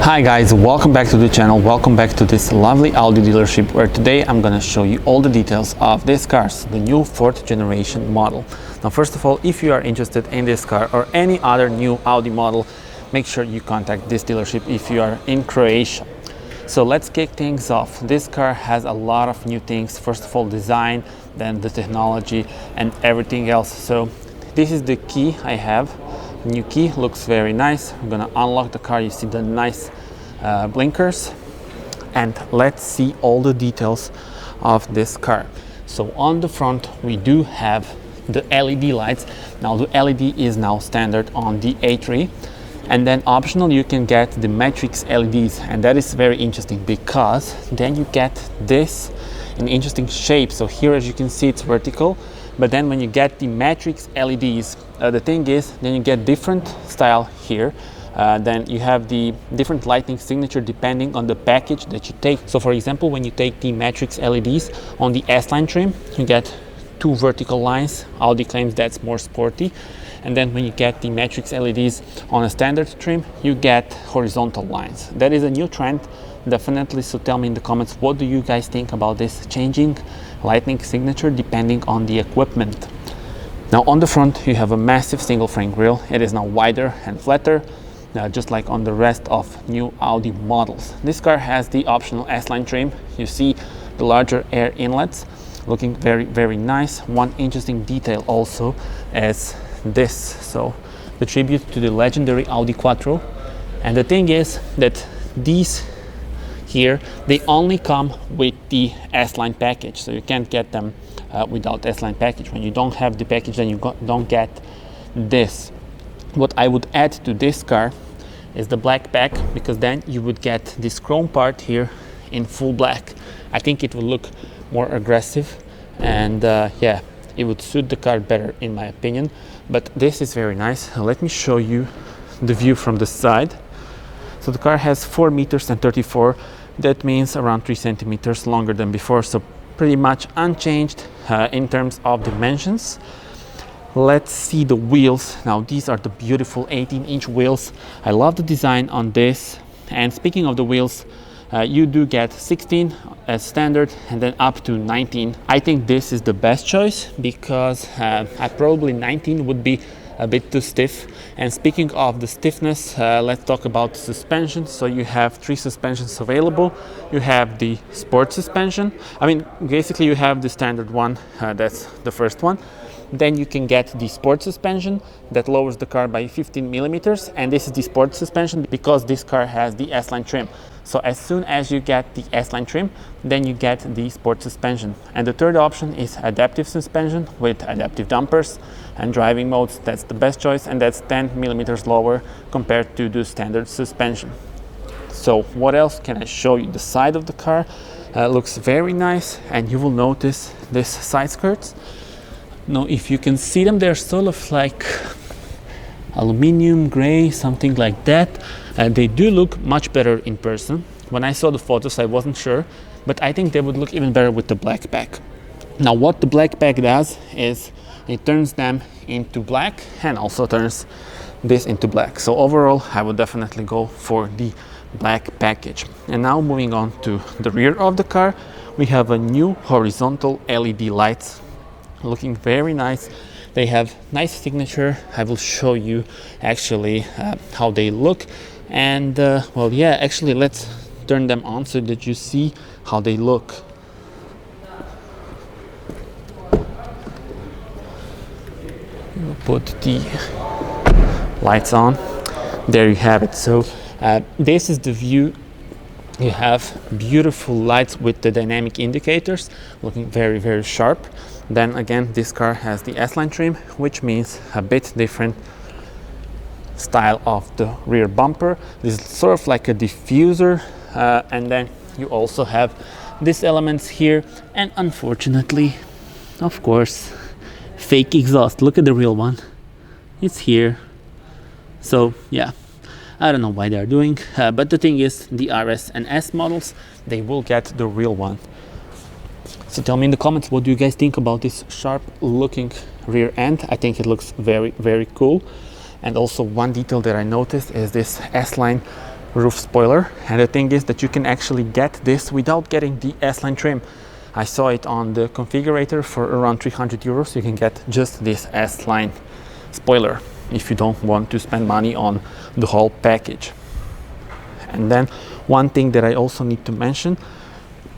Hi guys, welcome back to the channel, welcome back to this lovely Audi dealership where today I'm gonna show you all the details of this car, the new 4th generation model. Now first of all, if you are interested in this car or any other new Audi model, make sure you contact this dealership if you are in Croatia. So let's kick things off. This car has a lot of new things. First of all, design, then the technology and everything else. So this is the key I have. New key, looks very nice. I'm gonna unlock the car. You see the nice blinkers, and let's see all the details of this car. So on the front we do have the LED lights. Now the LED is now standard on the A3, and then optional you can get the matrix LEDs, and that is very interesting because then you get this in interesting shape. So here, as you can see, it's vertical, but then when you get the matrix LEDs, the thing is, then you get different style here. Then you have the different lighting signature depending on the package that you take. So for example, when you take the matrix LEDs on the S-Line trim, you get two vertical lines. Audi claims that's more sporty. And then when you get the matrix LEDs on a standard trim, you get horizontal lines. That is a new trend, definitely. So tell me in the comments, what do you guys think about this changing lighting signature depending on the equipment? Now on the front you have a massive single frame grille. It is now wider and flatter, just like on the rest of new Audi models. This car has the optional S-Line trim. You see the larger air inlets, looking very nice. One interesting detail also is this, so the tribute to the legendary Audi Quattro. And the thing is that these here, they only come with the S-Line package, so you can't get them without S-Line package. When you don't have the package, then you don't get this. What I would add to this car is the black pack, because then you would get this chrome part here in full black. I think it would look more aggressive, and yeah, it would suit the car better in my opinion. But this is very nice. Let me show you the view from the side. So the car has 4 meters and 34. That means around 3 centimeters longer than before, so pretty much unchanged in terms of dimensions. Let's see the wheels. Now these are the beautiful 18-inch wheels. I love the design on this. And speaking of the wheels, you do get 16 as standard and then up to 19. I think this is the best choice because probably 19 would be a bit too stiff. And speaking of the stiffness, let's talk about suspension. So you have 3 suspensions available. You have the sport suspension. I mean, basically you have the standard one, that's the first one. Then you can get the sport suspension that lowers the car by 15 millimeters, and this is the sport suspension because this car has the S-Line trim. So as soon as you get the S-Line trim, then you get the sport suspension. And the third option is adaptive suspension with adaptive dampers and driving modes. That's the best choice, and that's 10 millimeters lower compared to the standard suspension. So what else can I show you? The side of the car looks very nice, and you will notice this side skirts. Now if you can see them, they're sort of like aluminum gray, something like that. They do look much better in person. When I saw the photos I wasn't sure, but I think they would look even better with the black pack. Now what the black pack does is it turns them into black and also turns this into black. So overall I would definitely go for the black package. And now moving on to the rear of the car, we have a new horizontal LED lights, looking very nice. They have nice signature. I will show you actually how they look. And well, yeah, actually let's turn them on so that you see how they look. We'll put the lights on. There you have it. So this is the view. You have beautiful lights with the dynamic indicators, looking very sharp. Then again, this car has the S-Line trim, which means a bit different style of the rear bumper. This is sort of like a diffuser, and then you also have these elements here, and unfortunately, of course, fake exhaust. Look at the real one, it's here. So yeah, I don't know why they're doing, but the thing is, the RS and S models, they will get the real one. So tell me in the comments, what do you guys think about this sharp looking rear end? I think it looks very cool. And also one detail that I noticed is this S-Line roof spoiler, and the thing is that you can actually get this without getting the S-Line trim. I saw it on the configurator for around 300 euros. You can get just this S-Line spoiler if you don't want to spend money on the whole package. And then one thing that I also need to mention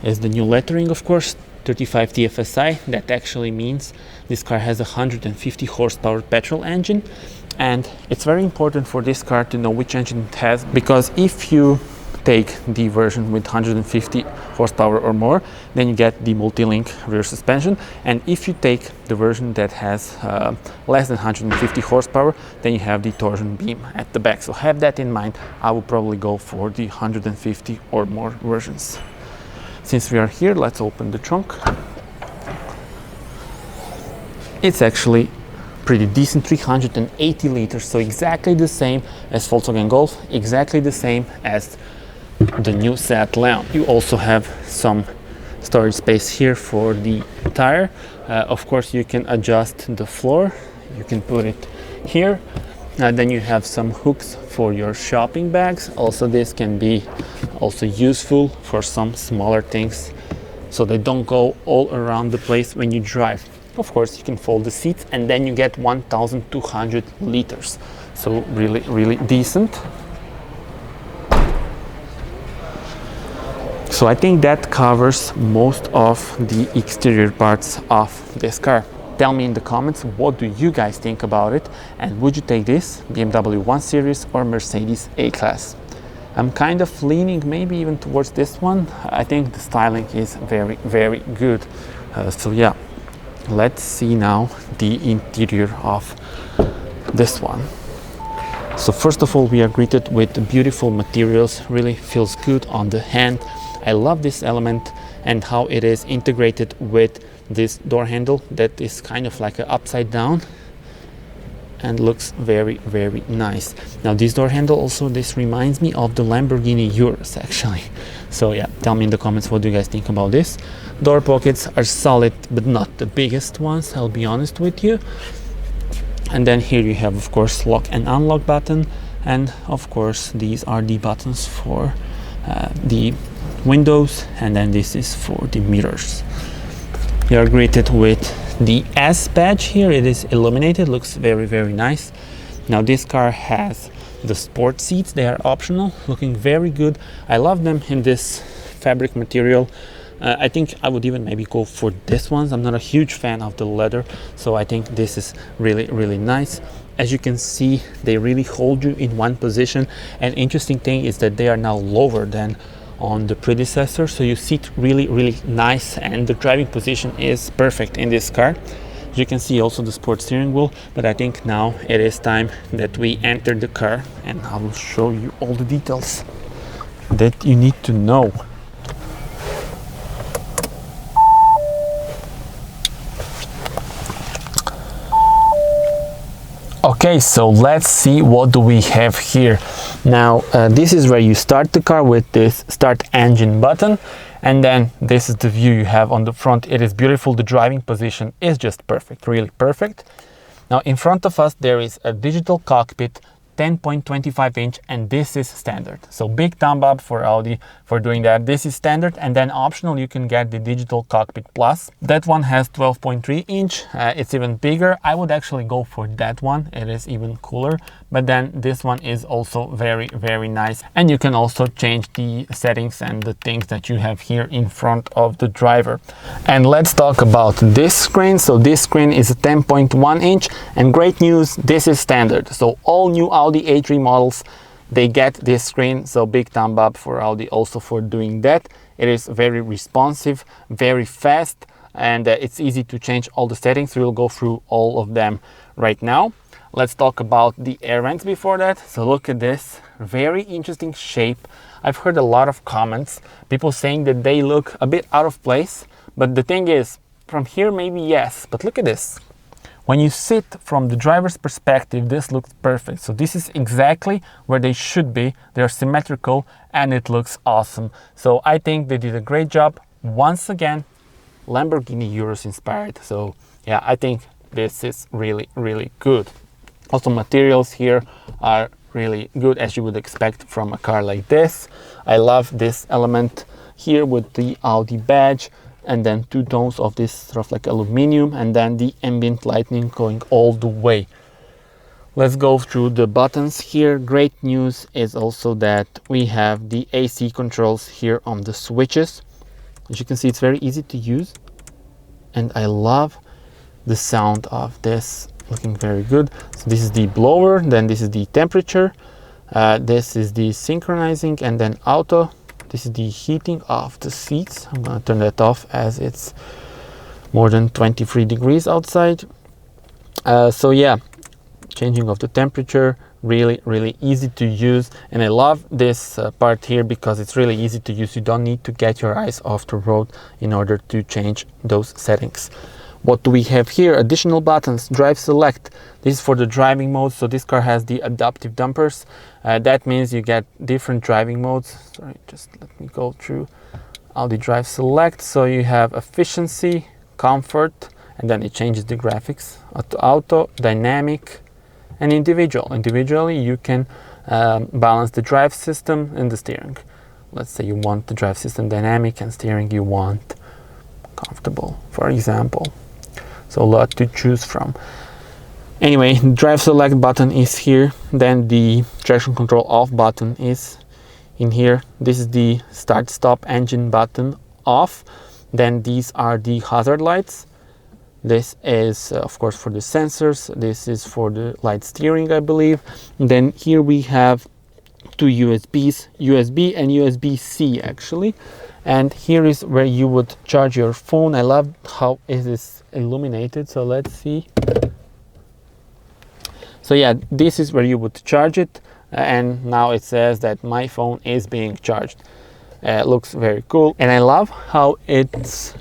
is the new lettering, of course, 35 TFSI. That actually means this car has a 150 horsepower petrol engine, and it's very important for this car to know which engine it has, because if you take the version with 150 horsepower or more, then you get the multi-link rear suspension, and if you take the version that has less than 150 horsepower, then you have the torsion beam at the back. So have that in mind. I will probably go for the 150 or more versions. Since we are here, let's open the trunk. It's actually pretty decent, 380 liters, so exactly the same as Volkswagen Golf, exactly the same as the new Seat Leon. You also have some storage space here for the tire. Of course, you can adjust the floor. You can put it here. Then you have some hooks for your shopping bags. Also, this can be also useful for some smaller things, so they don't go all around the place when you drive. Of course, you can fold the seats, and then you get 1,200 liters. So really, really decent. So I think that covers most of the exterior parts of this car. Tell me in the comments, what do you guys think about it? And would you take this BMW 1 Series or Mercedes A-Class? I'm kind of leaning maybe even towards this one. I think the styling is very, very good. So yeah, let's see now the interior of this one. So first of all, we are greeted with beautiful materials. Really feels good on the hand. I love this element and how it is integrated with this door handle that is kind of like an upside down and looks very, very nice. Now this door handle also, this reminds me of the Lamborghini Urus actually. So yeah, tell me in the comments, what do you guys think about this? Door pockets are solid, but not the biggest ones, I'll be honest with you. And then here you have, of course, lock and unlock button, and of course these are the buttons for the windows, and then this is for the mirrors. You are greeted with the S badge here. It is illuminated, looks very, very nice. Now this car has the sport seats. They are optional, looking very good. I love them in this fabric material. I think I would even maybe go for this ones. I'm not a huge fan of the leather, so I think this is really, really nice. As you can see, they really hold you in one position. An interesting thing is that they are now lower than on the predecessor, so you sit really, really nice, and the driving position is perfect in this car. You can see also the sport steering wheel, but I think now it is time that we enter the car, and I will show you all the details that you need to know. Okay, so let's see what do we have here. Now this is where you start the car with this start engine button, and then this is the view you have on the front. It is beautiful. The driving position is just perfect, really perfect. Now in front of us there is a digital cockpit, 10.25 inch, and this is standard. So big thumb up for Audi for doing that. This is standard, and then optional you can get the digital cockpit plus. That one has 12.3 inch. It's even bigger. I would actually go for that one. It is even cooler, but then this one is also very, very nice, and you can also change the settings and the things that you have here in front of the driver. And let's talk about this screen. So this screen is a 10.1 inch, and great news, this is standard. So all new Audi A3 models, they get this screen, so big thumb up for Audi also for doing that. It is very responsive, very fast, and it's easy to change all the settings. We'll go through all of them right now. Let's talk about the air vents before that. So look at this, very interesting shape. I've heard a lot of comments, people saying that they look a bit out of place, but the thing is, from here maybe yes, but look at this. When you sit from the driver's perspective, this looks perfect. So this is exactly where they should be. They're symmetrical and it looks awesome. So I think they did a great job. Once again, Lamborghini Urus inspired. So yeah, I think this is really, really good. Also materials here are really good, as you would expect from a car like this. I love this element here with the Audi badge, and then two tones of this sort of like aluminum, and then the ambient lighting going all the way. Let's go through the buttons here. Great news is also that we have the AC controls here on the switches. As you can see, it's very easy to use, and I love the sound of this, looking very good. So this is the blower, then this is the temperature, this is the synchronizing, and then auto. This is the heating of the seats. I'm gonna turn that off as it's more than 23 degrees outside. So yeah, changing of the temperature, really easy to use. And I love this part here because it's really easy to use. You don't need to get your eyes off the road in order to change those settings. What do we have here? Additional buttons. Drive select. This is for the driving mode. So this car has the adaptive dampers. That means you get different driving modes. Sorry, just let me go through Audi drive select. So you have efficiency, comfort, and then it changes the graphics. Auto, dynamic, and individual. Individually, you can balance the drive system and the steering. Let's say you want the drive system dynamic and steering you want comfortable, for example. So a lot to choose from. Anyway, the drive select button is here. Then the traction control off button is in here. This is the start stop engine button off. Then these are the hazard lights. This is of course for the sensors. This is for the light steering, I believe. And then here we have two USBs, USB and USB-C actually. And here is where you would charge your phone. I love how it is illuminated. So let's see. So yeah, this is where you would charge it. And now it says that my phone is being charged. Looks very cool. And I love how it's,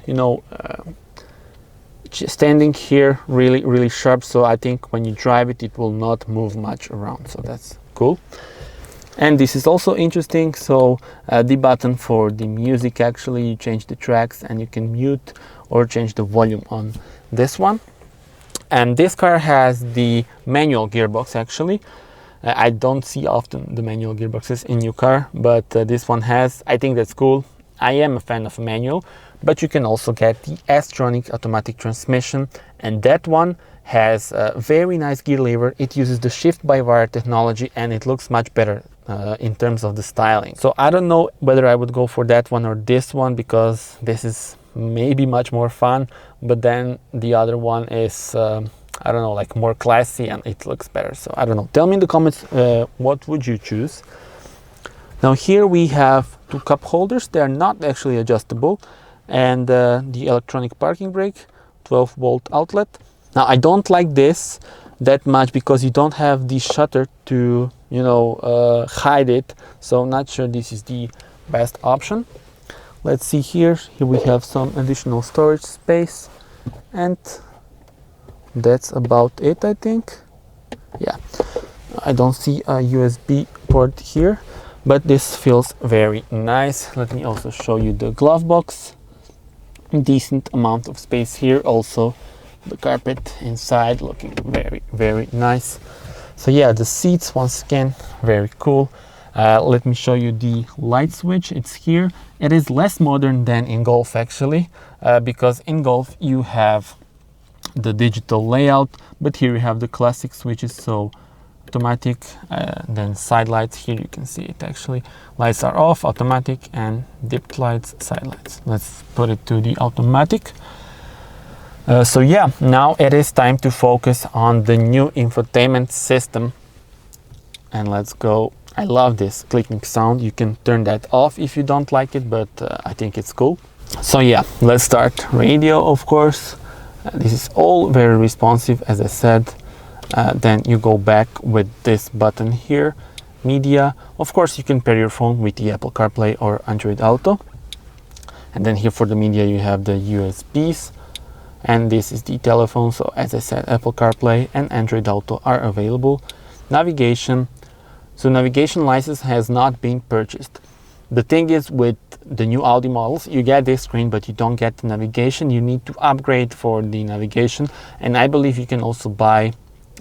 standing here really sharp. So I think when you drive it, it will not move much around. So that's cool. And this is also interesting. So the button for the music, actually you change the tracks and you can mute or change the volume on this one. And this car has the manual gearbox actually. I don't see often the manual gearboxes in your car, but this one has. I think that's cool. I am a fan of manual, but you can also get the S-tronic automatic transmission, and that one has a very nice gear lever. It uses the shift-by-wire technology and it looks much better in terms of the styling. So I don't know whether I would go for that one or this one, because this is maybe much more fun, but then the other one is I don't know, like more classy and it looks better. So I don't know, tell me in the comments what would you choose. Now here we have two cup holders. They are not actually adjustable, and the electronic parking brake, 12-volt outlet. Now I don't like this that much because you don't have the shutter to hide it, so I'm not sure this is the best option. Let's see here we have some additional storage space, and that's about it, I think. Yeah, I don't see a USB port here, but this feels very nice. Let me also show you the glove box. Decent amount of space here. Also the carpet inside looking very nice. So yeah, the seats once again very cool. Let me show you the light switch. It's here. It is less modern than in Golf actually, because in Golf you have the digital layout, but here you have the classic switches. So automatic, then side lights. Here you can see it actually. Lights are off, automatic, and dipped lights, side lights. Let's put it to the automatic. So yeah, now it is time to focus on the new infotainment system. And let's go. I love this clicking sound. You can turn that off if you don't like it, but I think it's cool. So yeah, let's start. Radio, of course. This is all very responsive, as I said. Then you go back with this button here, media. Of course, you can pair your phone with the Apple CarPlay or Android Auto. And then here for the media, you have the USBs. And this is the telephone. So as I said, Apple CarPlay and Android Auto are available. Navigation. So navigation license has not been purchased. The thing is, with the new Audi models, you get this screen, but you don't get the navigation. You need to upgrade for the navigation. And I believe you can also buy,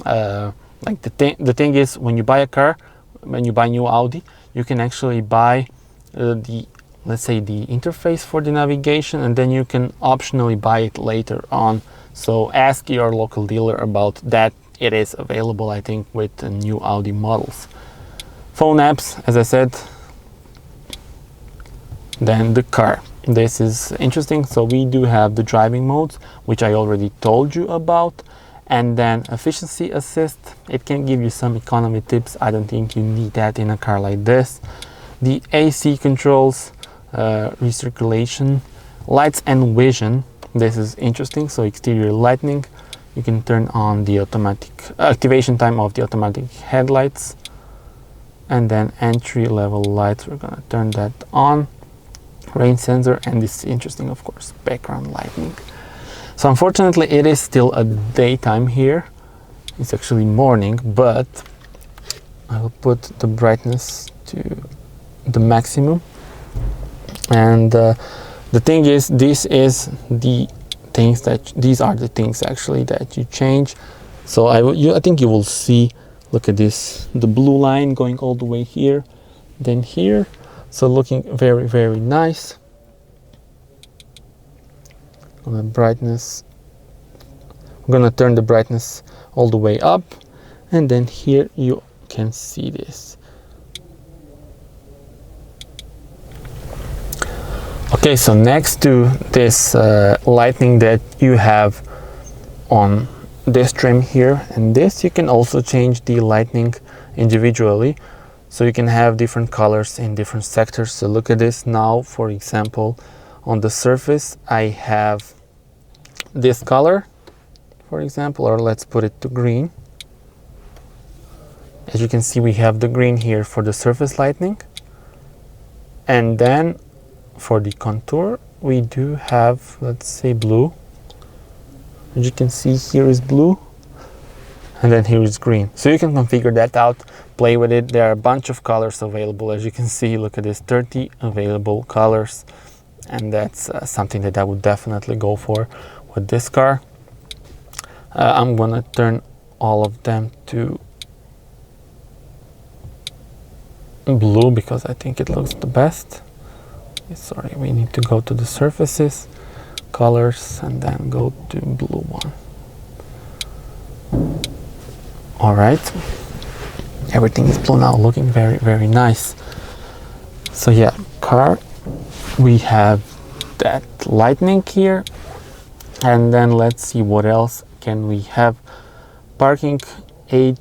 like the thing is, when you buy a car when you buy new Audi, you can actually buy the, let's say, the interface for the navigation, and then you can optionally buy it later on. So ask your local dealer about that. It is available, I think, with the new Audi models. Phone apps, as I said. Then the car. This is interesting. So we do have the driving modes, which I already told you about. And then efficiency assist. It can give you some economy tips. I don't think you need that in a car like this. The AC controls, recirculation, lights and vision. This is interesting. So exterior lighting. You can turn on the automatic activation time of the automatic headlights. And then entry level lights, we're gonna turn that on. Rain sensor, and this is interesting, of course, background lighting. So unfortunately it is still a daytime here. It's actually morning, but I will put the brightness to the maximum. And the thing is, these are the things actually that you change. So I think you will see, look at this, the blue line going all the way here, then here. So looking very, very nice. On the brightness, I'm gonna turn the brightness all the way up, and then here you can see this. Okay, so next to this lighting that you have on this trim here and this, you can also change the lighting individually. So you can have different colors in different sectors. So look at this now, for example, on the surface, I have this color, for example, or let's put it to green. As you can see, we have the green here for the surface lighting. And then for the contour, we do have, let's say, blue. As you can see, here is blue. And then here is green. So you can configure that out, play with it. There are a bunch of colors available. As you can see, look at this, 30 available colors. And that's something that I would definitely go for with this car. I'm gonna turn all of them to blue because I think it looks the best. Sorry, we need to go to the surfaces, colors, and then go to blue one. All right, everything is blue now, looking very, very nice. So yeah, car, we have that lightning here, and then let's see what else can we have. Parking aid,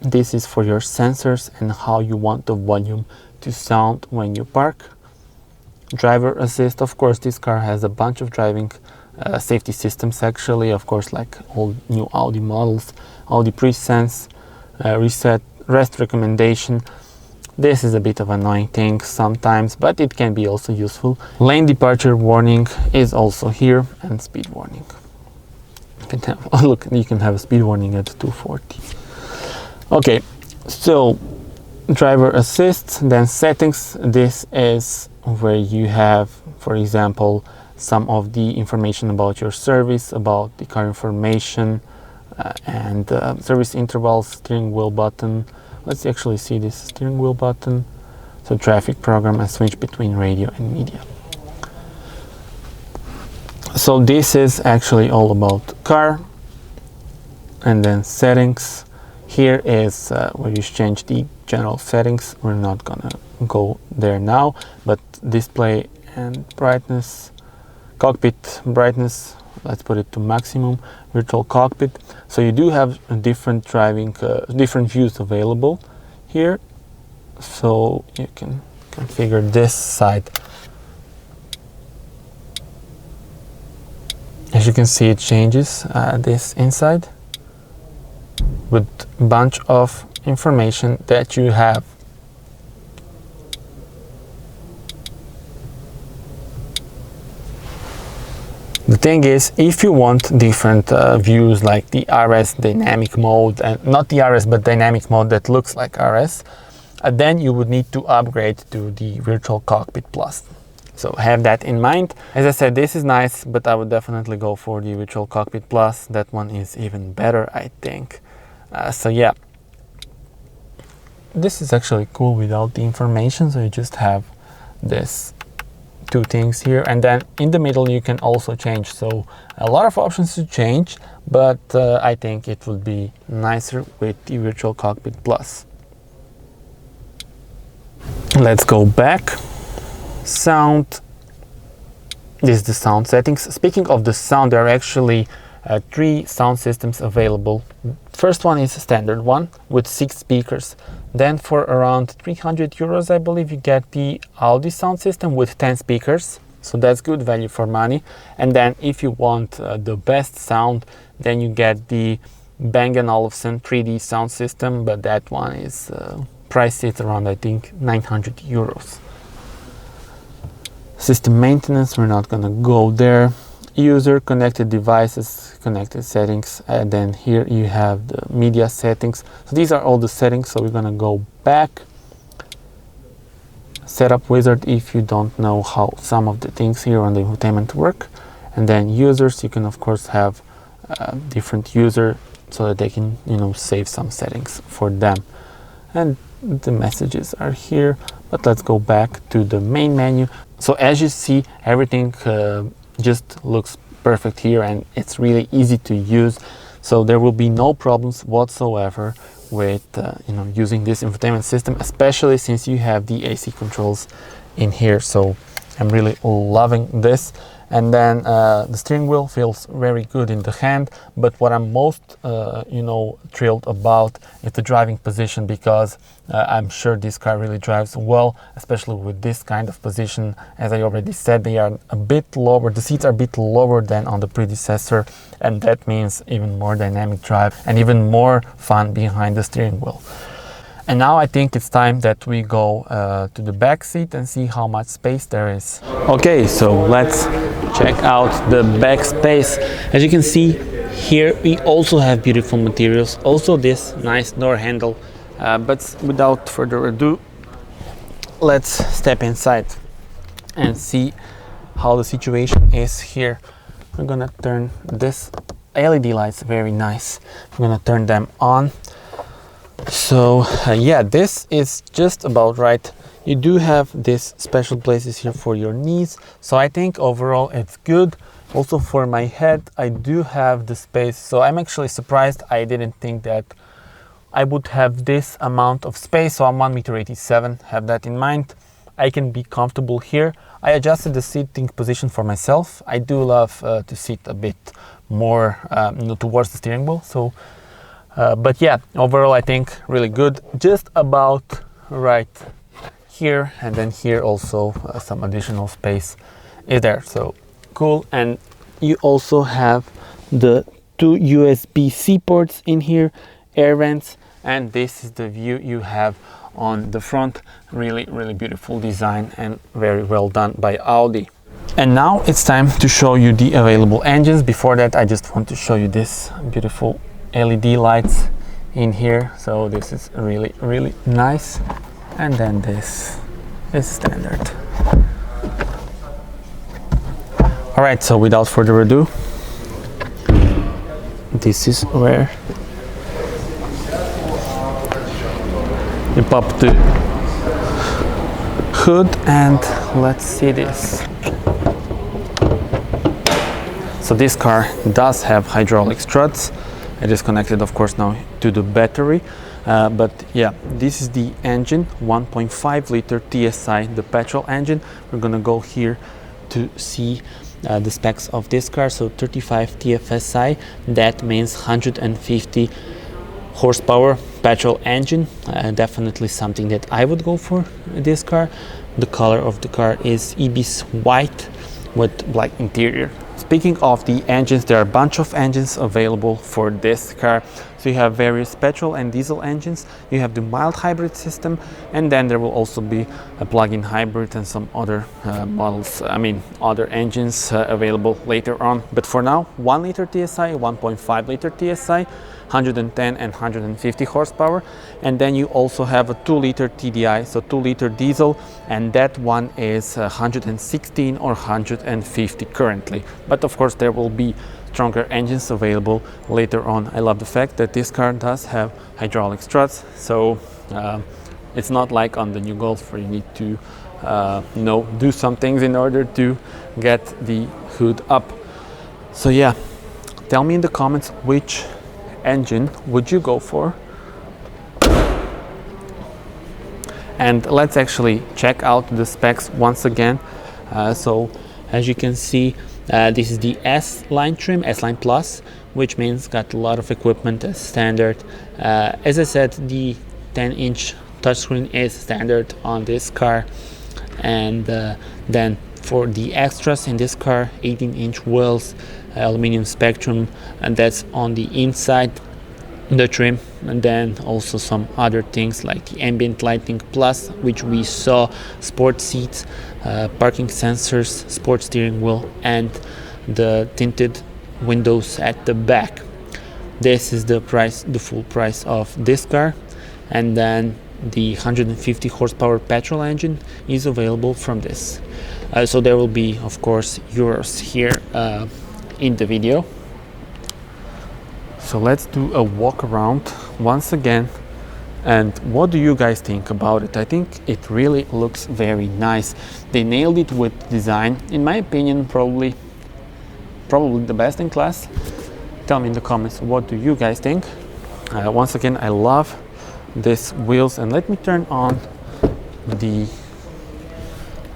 this is for your sensors and how you want the volume to sound when you park. Driver assist, of course, this car has a bunch of driving safety systems actually, of course, like all new Audi models. Audi Presense, reset, rest recommendation. This is a bit of an annoying thing sometimes, but it can be also useful. Lane departure warning is also here, and speed warning. You can have, oh look, you can have a speed warning at 240. Okay, so driver assist, then settings. This is where you have, for example, some of the information about your service, about the car information, and service intervals, steering wheel button. Let's actually see this steering wheel button. So traffic program and switch between radio and media. So this is actually all about car. And then settings. Here is where you change the general settings. We're not gonna go there now, but display and brightness, cockpit brightness, let's put it to maximum, virtual cockpit. So you do have different driving, different views available here. So you can configure this side. As you can see, it changes this inside with a bunch of information that you have. The thing is, if you want different views like the RS dynamic mode, and not the RS but dynamic mode that looks like RS, then you would need to upgrade to the Virtual Cockpit Plus. So have that in mind. As I said, this is nice, but I would definitely go for the Virtual Cockpit Plus. That one is even better, I think. So yeah. this is actually cool without the information, so you just have this two things here, and then in the middle you can also change. So a lot of options to change, but I think it would be nicer with the Virtual Cockpit Plus. Let's go back. Sound. This is the sound settings. Speaking of the sound, there are actually 3 sound systems available. First one is a standard one with 6 speakers. Then for around 300 euros, I believe, you get the Audi sound system with 10 speakers. So that's good value for money. And then if you want the best sound, then you get the Bang & Olufsen 3D sound system, but that one is priced at around, I think, 900 euros. System maintenance, we're not gonna go there. User, connected devices, connected settings, and then here you have the media settings. So these are all the settings, so we're gonna go back. Setup wizard, if you don't know how some of the things here on the infotainment work. And then users, you can of course have different user so that they can, you know, save some settings for them. And the messages are here, but let's go back to the main menu. So as you see, everything just looks perfect here, and it's really easy to use. So there will be no problems whatsoever with you know, using this infotainment system, especially since you have the AC controls in here. So I'm really loving this. And then the steering wheel feels very good in the hand, but what I'm most you know, thrilled about is the driving position, because I'm sure this car really drives well, especially with this kind of position. As I already said, they are a bit lower, the seats are a bit lower than on the predecessor, and that means even more dynamic drive and even more fun behind the steering wheel. And now I think it's time that we go to the back seat and see how much space there is. Okay, so let's check out the back space. As you can see here, we also have beautiful materials. Also this nice door handle. But without further ado, let's step inside and see how the situation is here. I'm gonna turn this LED lights, very nice. I'm gonna turn them on. So yeah, this is just about right. You do have these special places here for your knees, so I think overall it's good. Also for my head, I do have the space, so I'm actually surprised. I didn't think that I would have this amount of space. So I'm 1.87 m, have that in mind. I can be comfortable here. I adjusted the seating position for myself. I do love to sit a bit more you know, towards the steering wheel. So but yeah, overall I think really good. Just about right here, and then here also some additional space is there, so cool. And you also have the 2 USB-C ports in here, air vents, and this is the view you have on the front. Really beautiful design and very well done by Audi. And now it's time to show you the available engines. Before that, I just want to show you this beautiful LED lights in here. So this is really nice. And then this is standard. All right, so without further ado, this is where you pop the hood, and let's see this. So this car does have hydraulic struts. It is connected, of course, now to the battery. But yeah, this is the engine, 1.5 liter TSI, the petrol engine. We're gonna go here to see the specs of this car. So 35 TFSI, that means 150 horsepower petrol engine. Definitely something that I would go for this car. The color of the car is Ibis White with black interior. Speaking of the engines, there are a bunch of engines available for this car. So you have various petrol and diesel engines, you have the mild hybrid system, and then there will also be a plug-in hybrid and some other models, other engines available later on. But for now, 1 liter TSI, 1.5 liter TSI, 110 and 150 horsepower, and then you also have a 2 liter TDI, so 2 liter diesel, and that one is 116 or 150 currently. But of course there will be stronger engines available later on. I love the fact that this car does have hydraulic struts, so It's not like on the new Golf where you need to do some things in order to get the hood up. So yeah, tell me in the comments which engine would you go for, and let's actually check out the specs once again. So as you can see, this is the S-Line trim, S-Line Plus, which means got a lot of equipment as standard. As I said, the 10-inch touchscreen is standard on this car, and then for the extras in this car, 18-inch wheels, aluminum spectrum, and that's on the inside the trim, and then also some other things like the ambient lighting plus, which we saw, sport seats, parking sensors, sport steering wheel, and the tinted windows at the back. This is the price, the full price of this car, and then the 150 horsepower petrol engine is available from this. So there will be, of course, euros here in the video. So let's do a walk around once again, and what do you guys think about it? I think it really looks very nice. They nailed it with design, in my opinion, probably the best in class. Tell me in the comments, what do you guys think? Once again, I love these wheels, and let me turn on the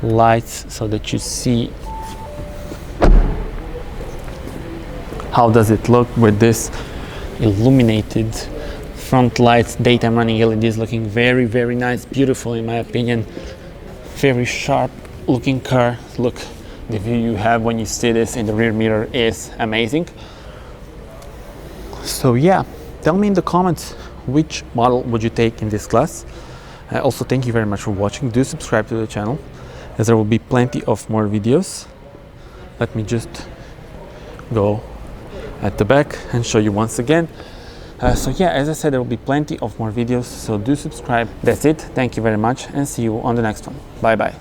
lights so that you see how does it look with this illuminated front lights, daytime running LEDs, looking very, very nice, beautiful in my opinion. Very sharp looking car. Look, the view you have when you see this in the rear mirror is amazing. So yeah, tell me in the comments which model would you take in this class. Also, thank you very much for watching. Do subscribe to the channel, as there will be plenty of more videos. Let me just go at the back and show you once again. So yeah, as I said, there will be plenty of more videos, so do subscribe. That's it. Thank you very much, and see you on the next one. Bye bye.